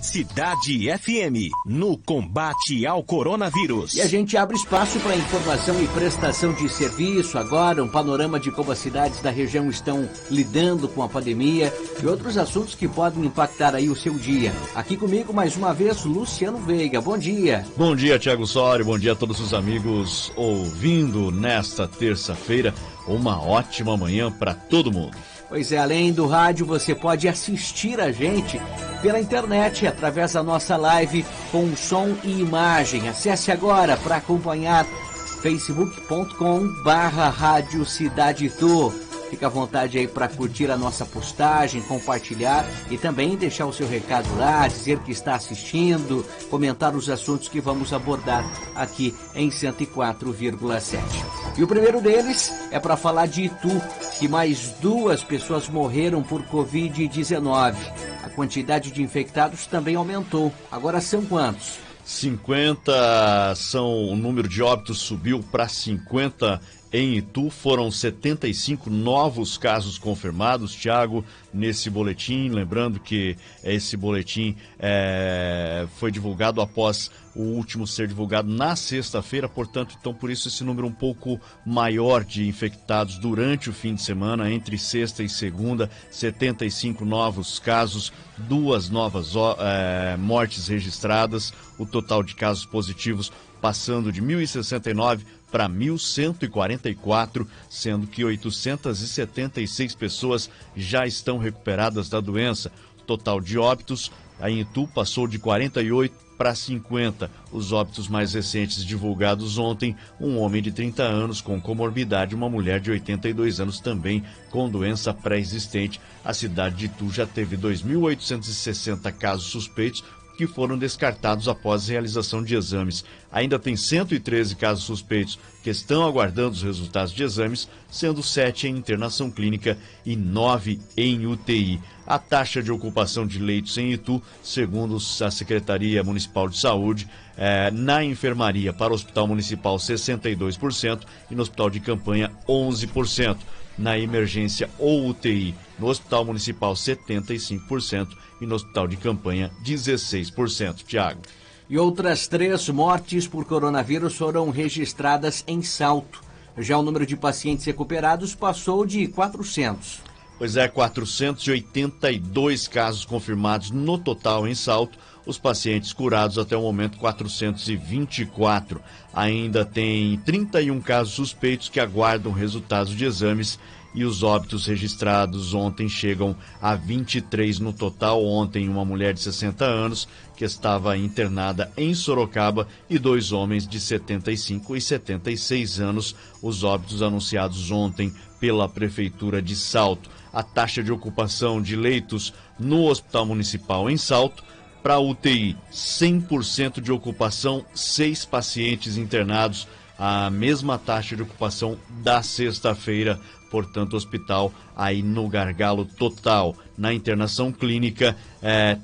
Cidade FM, no combate ao coronavírus. E a gente abre espaço para informação e prestação de serviço. Agora, um panorama de como as cidades da região estão lidando com a pandemia e outros assuntos que podem impactar aí o seu dia. Aqui comigo, mais uma vez, Luciano Veiga. Bom dia. Bom dia, Thiago Soares. Bom dia a todos os amigos ouvindo nesta terça-feira. Uma ótima manhã para todo mundo. Pois é, além do rádio, você pode assistir a gente pela internet, através da nossa live com som e imagem. Acesse agora para acompanhar facebook.com/Rádio Cidade Tu. Fica à vontade aí para curtir a nossa postagem, compartilhar e também deixar o seu recado lá, dizer que está assistindo, comentar os assuntos que vamos abordar aqui em 104,7. E o primeiro deles é para falar de Itu, que mais 2 pessoas morreram por Covid-19. A quantidade de infectados também aumentou. Agora são quantos? 50 o número de óbitos subiu para 50 em Itu. Foram 75 novos casos confirmados, Thiago, nesse boletim. Lembrando que esse boletim foi divulgado após o último ser divulgado na sexta-feira, portanto, então por isso esse número um pouco maior de infectados durante o fim de semana, entre sexta e segunda, 75 novos casos, 2 novas mortes registradas, o total de casos positivos passando de 1.069 para 1.144, sendo que 876 pessoas já estão recuperadas da doença. O total de óbitos em Itu passou de 48 para 50. Os óbitos mais recentes divulgados ontem, um homem de 30 anos com comorbidade, uma mulher de 82 anos também com doença pré-existente. A cidade de Itu já teve 2.860 casos suspeitos, que foram descartados após a realização de exames. Ainda tem 113 casos suspeitos que estão aguardando os resultados de exames, sendo 7 em internação clínica e 9 em UTI. A taxa de ocupação de leitos em Itu, segundo a Secretaria Municipal de Saúde, na enfermaria para o Hospital Municipal 62% e no Hospital de Campanha 11%. Na emergência ou UTI, no Hospital Municipal 75% e no Hospital de Campanha 16%. Thiago. E outras 3 mortes por coronavírus foram registradas em Salto. Já o número de pacientes recuperados passou de 400. Pois é, 482 casos confirmados no total em Salto. Os pacientes curados até o momento, 424. Ainda tem 31 casos suspeitos que aguardam resultados de exames e os óbitos registrados ontem chegam a 23 no total. Ontem, uma mulher de 60 anos que estava internada em Sorocaba e 2 homens de 75 e 76 anos. Os óbitos anunciados ontem pela Prefeitura de Salto. A taxa de ocupação de leitos no Hospital Municipal em Salto, para UTI, 100% de ocupação, 6 pacientes internados, a mesma taxa de ocupação da sexta-feira, portanto, hospital aí no gargalo total. Na internação clínica,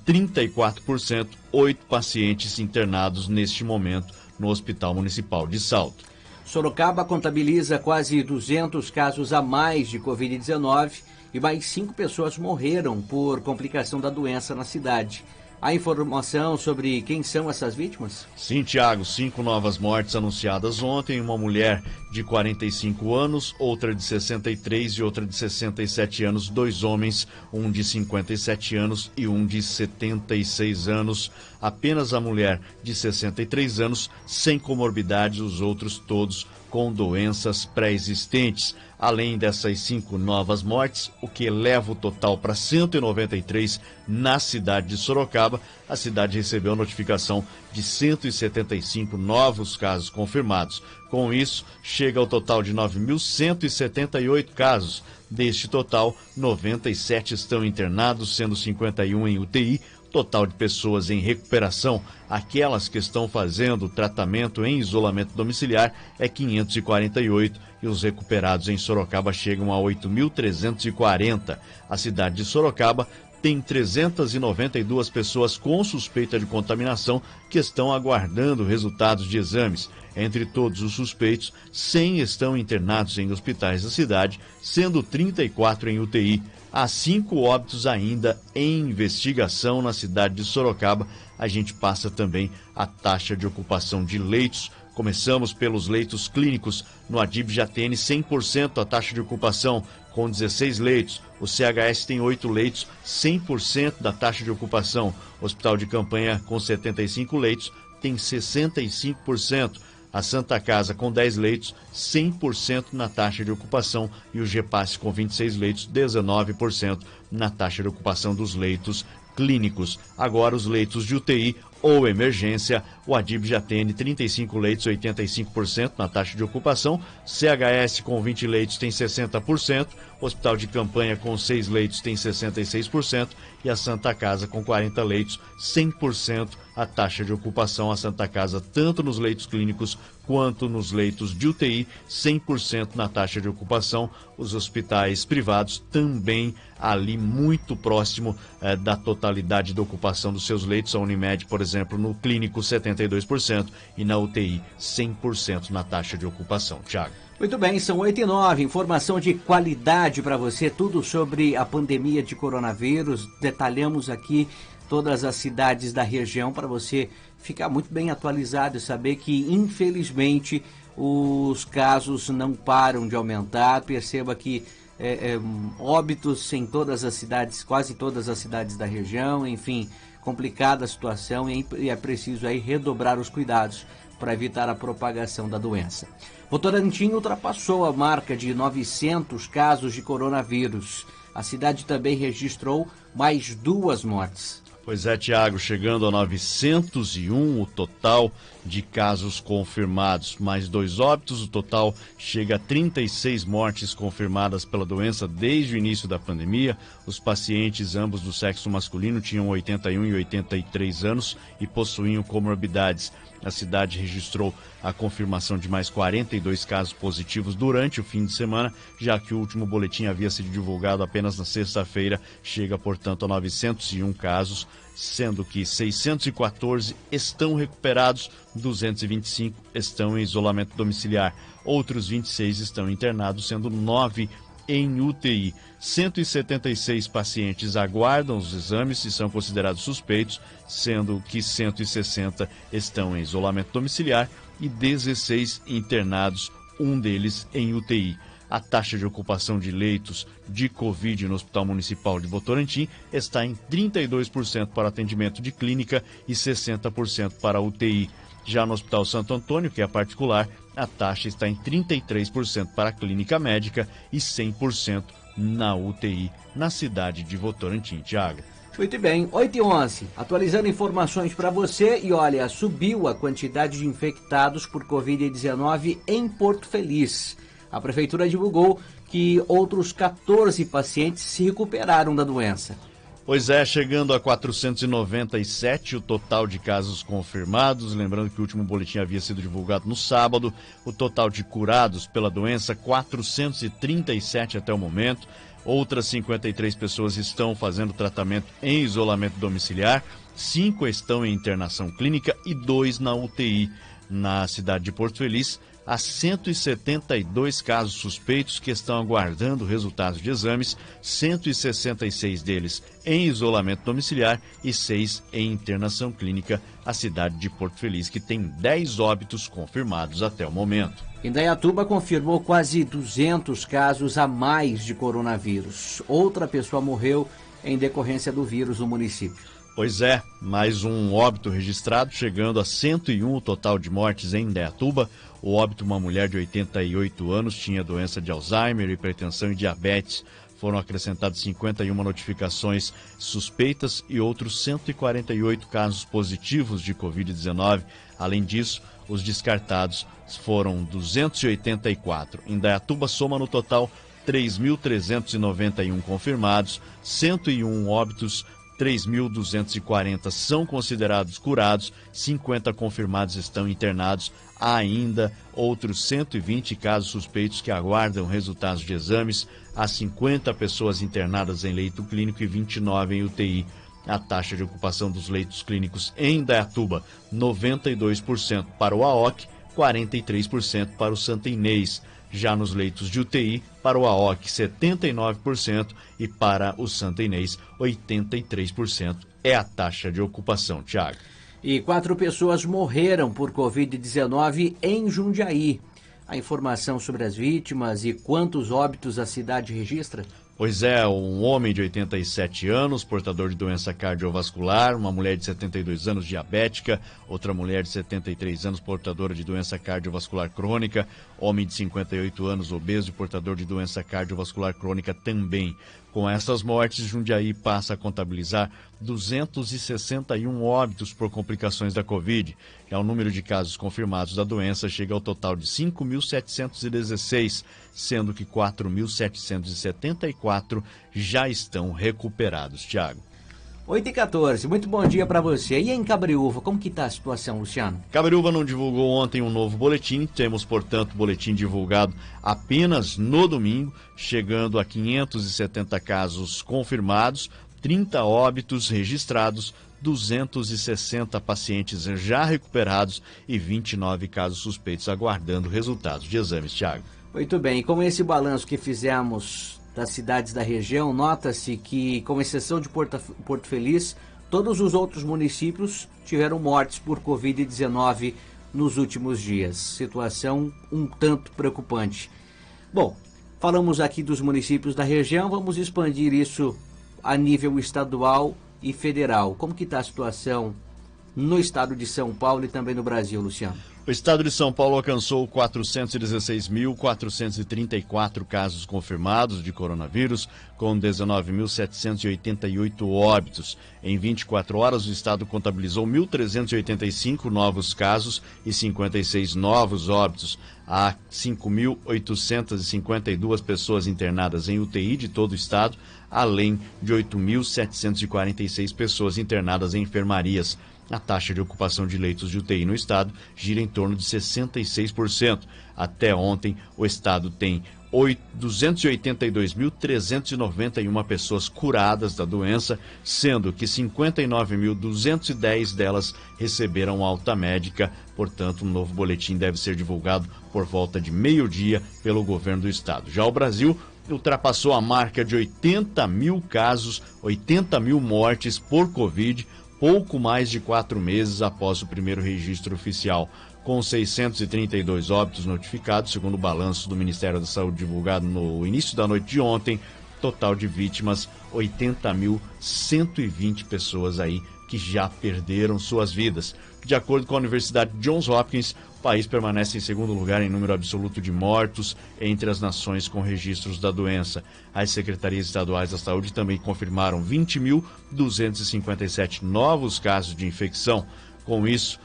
34%, 8 pacientes internados neste momento no Hospital Municipal de Salto. Sorocaba contabiliza quase 200 casos a mais de Covid-19 e mais 5 pessoas morreram por complicação da doença na cidade. Há informação sobre quem são essas vítimas? Sim, Thiago, 5 novas mortes anunciadas ontem, uma mulher de 45 anos, outra de 63 e outra de 67 anos, 2 homens, um de 57 anos e um de 76 anos. Apenas a mulher de 63 anos, sem comorbidades, os outros todos com doenças pré-existentes. Além dessas 5 novas mortes, o que eleva o total para 193 na cidade de Sorocaba. A cidade recebeu a notificação de 175 novos casos confirmados. Com isso, chega ao total de 9.178 casos. Deste total, 97 estão internados, sendo 51 em UTI. Total de pessoas em recuperação, aquelas que estão fazendo tratamento em isolamento domiciliar, é 548 e os recuperados em Sorocaba chegam a 8.340. A cidade de Sorocaba tem 392 pessoas com suspeita de contaminação que estão aguardando resultados de exames. Entre todos os suspeitos, 100 estão internados em hospitais da cidade, sendo 34 em UTI. Há 5 óbitos ainda em investigação na cidade de Sorocaba. A gente passa também a taxa de ocupação de leitos. Começamos pelos leitos clínicos. No Adib já tem 100% a taxa de ocupação, com 16 leitos. O CHS tem 8 leitos, 100% da taxa de ocupação. O Hospital de Campanha, com 75 leitos, tem 65%. A Santa Casa, com 10 leitos, 100% na taxa de ocupação. E o GPAS, com 26 leitos, 19% na taxa de ocupação dos leitos clínicos. Agora, os leitos de UTI ou emergência, o Adib já tem 35 leitos, 85% na taxa de ocupação. CHS, com 20 leitos, tem 60%. Hospital de Campanha, com 6 leitos, tem 66%. E a Santa Casa, com 40 leitos, 100% a taxa de ocupação. A Santa Casa, tanto nos leitos clínicos quanto nos leitos de UTI, 100% na taxa de ocupação. Os hospitais privados também ali muito próximo da totalidade da ocupação dos seus leitos. A Unimed, por exemplo, no clínico 72% e na UTI 100% na taxa de ocupação. Tiago. Muito bem, são 8h09, informação de qualidade para você, tudo sobre a pandemia de coronavírus. Detalhamos aqui todas as cidades da região para você ficar muito bem atualizado e saber que, infelizmente, os casos não param de aumentar. Perceba que óbitos em todas as cidades, quase todas as cidades da região, enfim, complicada a situação e é preciso aí redobrar os cuidados para evitar a propagação da doença. Votorantim ultrapassou a marca de 900 casos de coronavírus. A cidade também registrou mais 2 mortes. Pois é, Tiago, chegando a 901 o total de casos confirmados, mais 2 óbitos, o total chega a 36 mortes confirmadas pela doença desde o início da pandemia. Os pacientes, ambos do sexo masculino, tinham 81 e 83 anos e possuíam comorbidades. A cidade registrou a confirmação de mais 42 casos positivos durante o fim de semana, já que o último boletim havia sido divulgado apenas na sexta-feira. Chega, portanto, a 901 casos, sendo que 614 estão recuperados, 225 estão em isolamento domiciliar. Outros 26 estão internados, sendo 9 em UTI. 176 pacientes aguardam os exames e são considerados suspeitos, sendo que 160 estão em isolamento domiciliar e 16 internados, um deles em UTI. A taxa de ocupação de leitos de Covid no Hospital Municipal de Votorantim está em 32% para atendimento de clínica e 60% para UTI. Já no Hospital Santo Antônio, que é particular, a taxa está em 33% para a clínica médica e 100% na UTI, na cidade de Votorantim. Tiago. Muito bem, 8h11, atualizando informações para você. E olha, subiu a quantidade de infectados por Covid-19 em Porto Feliz. A prefeitura divulgou que outros 14 pacientes se recuperaram da doença. Pois é, chegando a 497 o total de casos confirmados. Lembrando que o último boletim havia sido divulgado no sábado. O total de curados pela doença, 437 até o momento. Outras 53 pessoas estão fazendo tratamento em isolamento domiciliar. 5 estão em internação clínica e 2 na UTI. Na cidade de Porto Feliz, há 172 casos suspeitos que estão aguardando resultados de exames, 166 deles em isolamento domiciliar e 6 em internação clínica. A cidade de Porto Feliz, que tem 10 óbitos confirmados até o momento. Indaiatuba confirmou quase 200 casos a mais de coronavírus. Outra pessoa morreu em decorrência do vírus no município. Pois é, mais um óbito registrado, chegando a 101 o total de mortes em Indaiatuba. O óbito, uma mulher de 88 anos, tinha doença de Alzheimer, hipertensão e diabetes. Foram acrescentadas 51 notificações suspeitas e outros 148 casos positivos de Covid-19. Além disso, os descartados foram 284. Indaiatuba soma no total 3.391 confirmados, 101 óbitos, 3.240 são considerados curados, 50 confirmados estão internados. Há ainda outros 120 casos suspeitos que aguardam resultados de exames. Há 50 pessoas internadas em leito clínico e 29 em UTI. A taxa de ocupação dos leitos clínicos em Indaiatuba, 92% para o AOC, 43% para o Santa Inês. Já nos leitos de UTI, para o AOC 79% e para o Santa Inês 83% é a taxa de ocupação, Tiago. E 4 pessoas morreram por Covid-19 em Jundiaí. A informação sobre as vítimas e quantos óbitos a cidade registra? Pois é, um homem de 87 anos, portador de doença cardiovascular, uma mulher de 72 anos diabética, outra mulher de 73 anos portadora de doença cardiovascular crônica, homem de 58 anos obeso e portador de doença cardiovascular crônica também. Com essas mortes, Jundiaí passa a contabilizar 261 óbitos por complicações da Covid. Já o número de casos confirmados da doença chega ao total de 5.716, sendo que 4.774 já estão recuperados. Tiago. 8h14, muito bom dia para você. E em Cabreúva, como que está a situação, Luciano? Cabreúva não divulgou ontem um novo boletim, temos, portanto, boletim divulgado apenas no domingo, chegando a 570 casos confirmados, 30 óbitos registrados, 260 pacientes já recuperados e 29 casos suspeitos aguardando resultados de exames, Tiago. Muito bem, e com esse balanço que fizemos das cidades da região, nota-se que, com exceção de Porto Feliz, todos os outros municípios tiveram mortes por Covid-19 nos últimos dias. Situação um tanto preocupante. Bom, falamos aqui dos municípios da região, vamos expandir isso a nível estadual e federal. Como que está a situação no estado de São Paulo e também no Brasil, Luciano? O estado de São Paulo alcançou 416.434 casos confirmados de coronavírus, com 19.788 óbitos. Em 24 horas, o estado contabilizou 1.385 novos casos e 56 novos óbitos. Há 5.852 pessoas internadas em UTI de todo o estado, além de 8.746 pessoas internadas em enfermarias. A taxa de ocupação de leitos de UTI no estado gira em torno de 66%. Até ontem, o estado tem 282.391 pessoas curadas da doença, sendo que 59.210 delas receberam alta médica. Portanto, um novo boletim deve ser divulgado por volta de meio-dia pelo governo do estado. Já o Brasil ultrapassou a marca de 80 mil casos, 80 mil mortes por Covid, pouco mais de 4 meses após o primeiro registro oficial, com 632 óbitos notificados, segundo o balanço do Ministério da Saúde divulgado no início da noite de ontem. Total de vítimas, 80.120 pessoas aí que já perderam suas vidas. De acordo com a Universidade Johns Hopkins, o país permanece em segundo lugar em número absoluto de mortos entre as nações com registros da doença. As secretarias estaduais da saúde também confirmaram 20.257 novos casos de infecção. Com isso,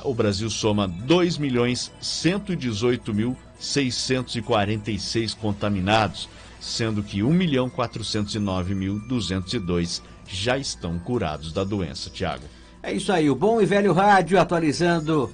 o Brasil soma 2.118.646 contaminados, sendo que 1.409.202 já estão curados da doença, Tiago. É isso aí, o bom e velho rádio atualizando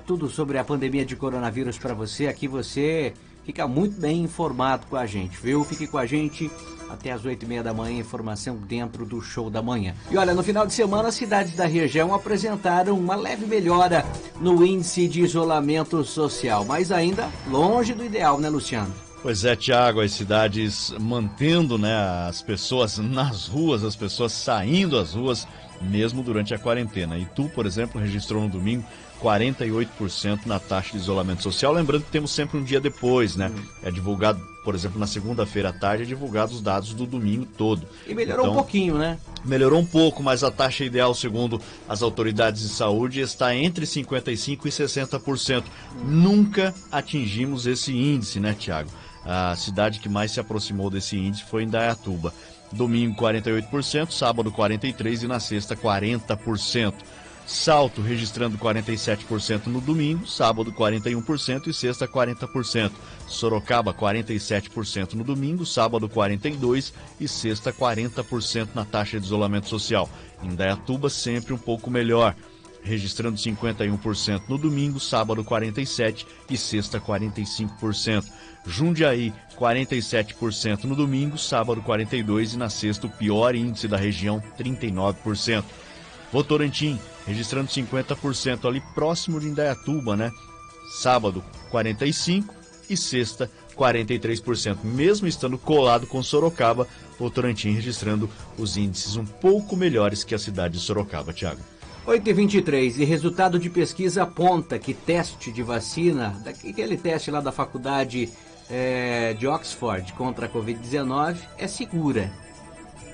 tudo sobre a pandemia de coronavírus para você. Aqui você fica muito bem informado com a gente, viu? Fique com a gente até as 8h30 da manhã, informação dentro do Show da Manhã. E olha, no final de semana as cidades da região apresentaram uma leve melhora no índice de isolamento social, mas ainda longe do ideal, né, Luciano? Pois é, Tiago, as cidades mantendo, né, as pessoas nas ruas, as pessoas saindo às ruas, mesmo durante a quarentena. Itu, por exemplo, registrou no domingo 48% na taxa de isolamento social. Lembrando que temos sempre um dia depois, né? É divulgado, por exemplo, na segunda-feira à tarde, é divulgado os dados do domingo todo. E melhorou um pouquinho, né? Melhorou um pouco, mas a taxa ideal, segundo as autoridades de saúde, está entre 55% e 60%. Nunca atingimos esse índice, né, Tiago? A cidade que mais se aproximou desse índice foi Indaiatuba. Domingo 48%, sábado 43% e na sexta 40%. Salto registrando 47% no domingo, sábado 41% e sexta 40%. Sorocaba 47% no domingo, sábado 42% e sexta 40% na taxa de isolamento social. Indaiatuba sempre um pouco melhor, registrando 51% no domingo, sábado 47% e sexta 45%. Jundiaí 47% no domingo, sábado 42% e na sexta o pior índice da região, 39%. Votorantim registrando 50% ali próximo de Indaiatuba, né? sábado 45% e sexta 43%, mesmo estando colado com Sorocaba, Votorantim registrando os índices um pouco melhores que a cidade de Sorocaba, Tiago. 8h23, e resultado de pesquisa aponta que teste de vacina, aquele teste lá da faculdade de Oxford contra a Covid-19 é segura.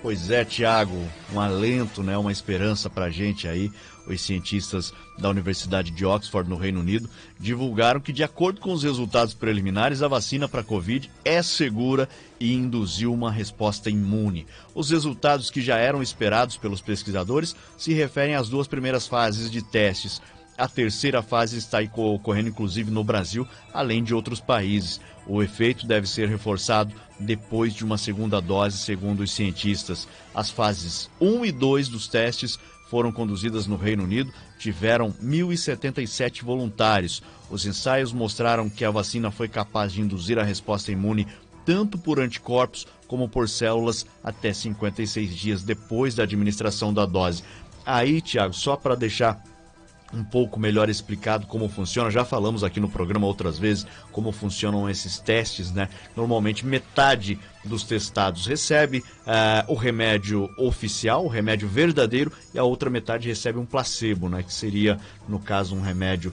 Pois é, Tiago, um alento, né, uma esperança pra gente aí. Os cientistas da Universidade de Oxford, no Reino Unido, divulgaram que, de acordo com os resultados preliminares, a vacina para a Covid é segura e induziu uma resposta imune. Os resultados que já eram esperados pelos pesquisadores se referem às 2 primeiras fases de testes. A terceira fase está ocorrendo, inclusive, no Brasil, além de outros países. O efeito deve ser reforçado depois de uma segunda dose, segundo os cientistas. As fases 1 e 2 dos testes foram conduzidas no Reino Unido, tiveram 1.077 voluntários. Os ensaios mostraram que a vacina foi capaz de induzir a resposta imune tanto por anticorpos como por células até 56 dias depois da administração da dose. Aí, Tiago, só para deixar um pouco melhor explicado como funciona, já falamos aqui no programa outras vezes como funcionam esses testes, né? Normalmente metade dos testados recebe o remédio oficial, o remédio verdadeiro, e a outra metade recebe um placebo, né? Que seria, no caso, um remédio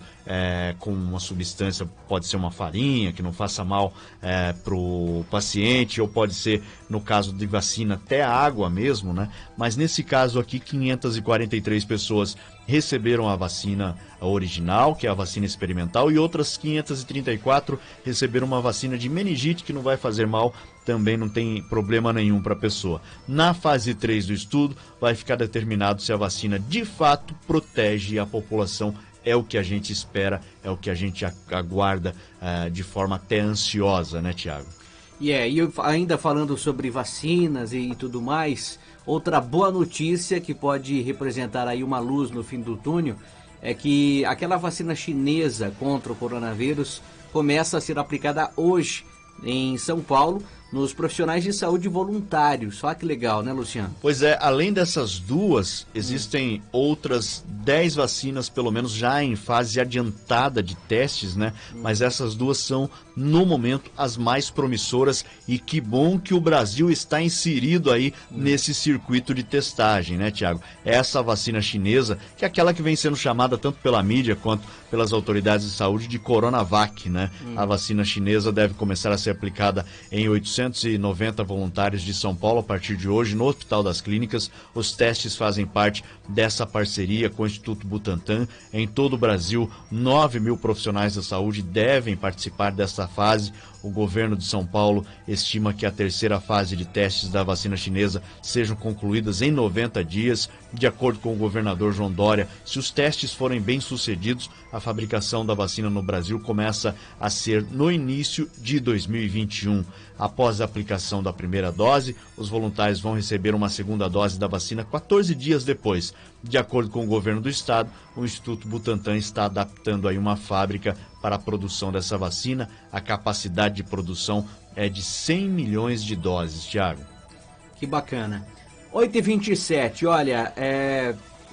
com uma substância, pode ser uma farinha, que não faça mal para o paciente, ou pode ser, no caso de vacina, até a água mesmo, né? Mas nesse caso aqui, 543 pessoas receberam a vacina original, que é a vacina experimental, e outras 534 receberam uma vacina de meningite, que não vai fazer mal, também não tem problema nenhum para a pessoa. Na fase 3 do estudo, vai ficar determinado se a vacina de fato protege a população. É o que a gente espera, é o que a gente aguarda de forma até ansiosa, né, Tiago? E eu ainda falando sobre vacinas e tudo mais, outra boa notícia que pode representar aí uma luz no fim do túnel é que aquela vacina chinesa contra o coronavírus começa a ser aplicada hoje em São Paulo, nos profissionais de saúde voluntários. Olha que legal, né, Luciano? Pois é, além dessas duas, existem outras 10 vacinas, pelo menos já em fase adiantada de testes, né? Mas essas duas são, no momento, as mais promissoras, e que bom que o Brasil está inserido aí nesse circuito de testagem, né, Tiago? Essa vacina chinesa, que é aquela que vem sendo chamada tanto pela mídia quanto pelas autoridades de saúde de Coronavac, né? A vacina chinesa deve começar a ser aplicada em 890 voluntários de São Paulo a partir de hoje no Hospital das Clínicas. Os testes fazem parte dessa parceria com o Instituto Butantan. Em todo o Brasil, 9.000 profissionais da saúde devem participar dessa fase. O governo de São Paulo estima que a terceira fase de testes da vacina chinesa sejam concluídas em 90 dias. De acordo com o governador João Dória, se os testes forem bem-sucedidos, a fabricação da vacina no Brasil começa a ser no início de 2021. Após a aplicação da primeira dose, os voluntários vão receber uma segunda dose da vacina 14 dias depois. De acordo com o governo do estado, o Instituto Butantan está adaptando aí uma fábrica para a produção dessa vacina. A capacidade de produção é de 100 milhões de doses, Thiago. Que bacana. 8h27, olha,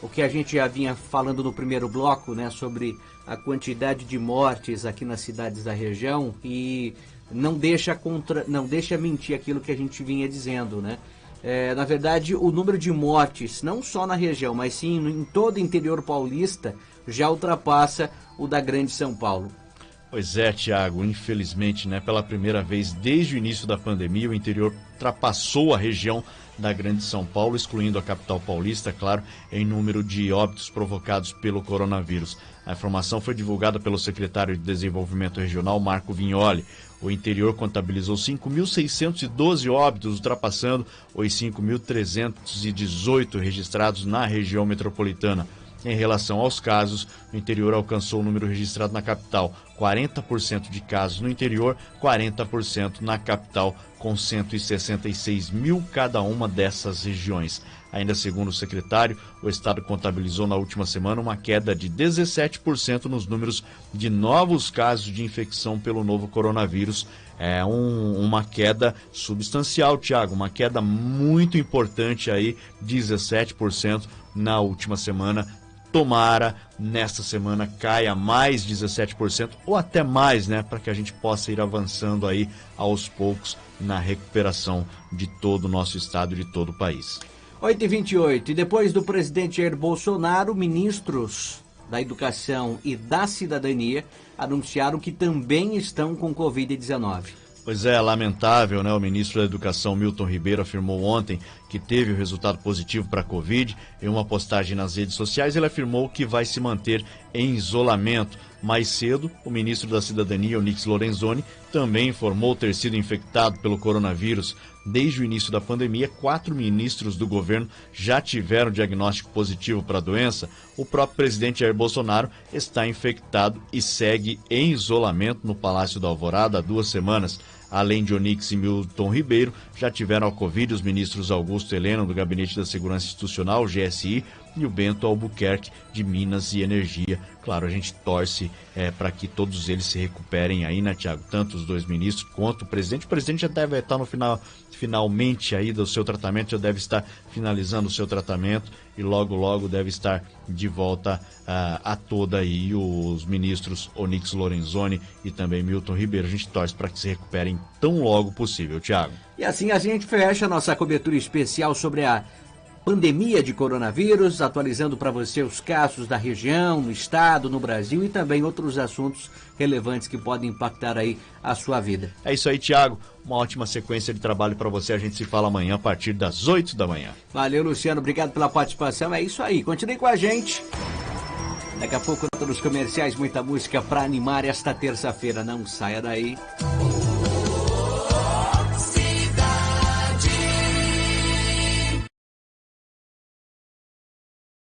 o que a gente já vinha falando no primeiro bloco, né, sobre a quantidade de mortes aqui nas cidades da região, e não deixa mentir aquilo que a gente vinha dizendo, né? Na verdade, o número de mortes, não só na região, mas sim em todo o interior paulista, já ultrapassa o da Grande São Paulo. Pois é, Tiago, infelizmente, né, pela primeira vez desde o início da pandemia, o interior ultrapassou a região da Grande São Paulo, excluindo a capital paulista, claro, em número de óbitos provocados pelo coronavírus. A informação foi divulgada pelo secretário de Desenvolvimento Regional, Marco Vignoli. O interior contabilizou 5.612 óbitos, ultrapassando os 5.318 registrados na região metropolitana. Em relação aos casos, o interior alcançou o número registrado na capital, 40% de casos no interior, 40% na capital, com 166 mil cada uma dessas regiões. Ainda segundo o secretário, o estado contabilizou na última semana uma queda de 17% nos números de novos casos de infecção pelo novo coronavírus. É uma queda substancial, Tiago, uma queda muito importante aí, 17% na última semana. tomara nesta semana caia mais 17% ou até mais, né, para que a gente possa ir avançando aí aos poucos na recuperação de todo o nosso estado e de todo o país. 8h28, e depois do presidente Jair Bolsonaro, ministros da Educação e da Cidadania anunciaram que também estão com Covid-19. Pois é, lamentável, né? O ministro da Educação, Milton Ribeiro, afirmou ontem que teve o resultado positivo para a Covid. Em uma postagem nas redes sociais, ele afirmou que vai se manter em isolamento. Mais cedo, o ministro da Cidadania, Onyx Lorenzoni, também informou ter sido infectado pelo coronavírus. Desde o início da pandemia, 4 ministros do governo já tiveram diagnóstico positivo para a doença. O próprio presidente Jair Bolsonaro está infectado e segue em isolamento no Palácio da Alvorada há 2 semanas. Além de Onyx e Milton Ribeiro, já tiveram a Covid os ministros Augusto Heleno, do Gabinete da Segurança Institucional, GSI, e o Bento Albuquerque, de Minas e Energia. Claro, a gente torce para que todos eles se recuperem aí, né, Tiago? Tanto os 2 ministros quanto o presidente. O presidente já deve estar no finalmente aí do seu tratamento, já deve estar finalizando o seu tratamento e logo deve estar de volta a toda aí os ministros Onyx Lorenzoni e também Milton Ribeiro. A gente torce para que se recuperem tão logo possível, Tiago. E assim a gente fecha a nossa cobertura especial sobre a pandemia de coronavírus, atualizando para você os casos da região, no estado, no Brasil e também outros assuntos relevantes que podem impactar aí a sua vida. É isso aí, Tiago. Uma ótima sequência de trabalho para você. A gente se fala amanhã a partir das 8 da manhã. Valeu, Luciano. Obrigado pela participação. É isso aí. Continue com a gente. Daqui a pouco, nos comerciais, muita música para animar esta terça-feira. Não saia daí.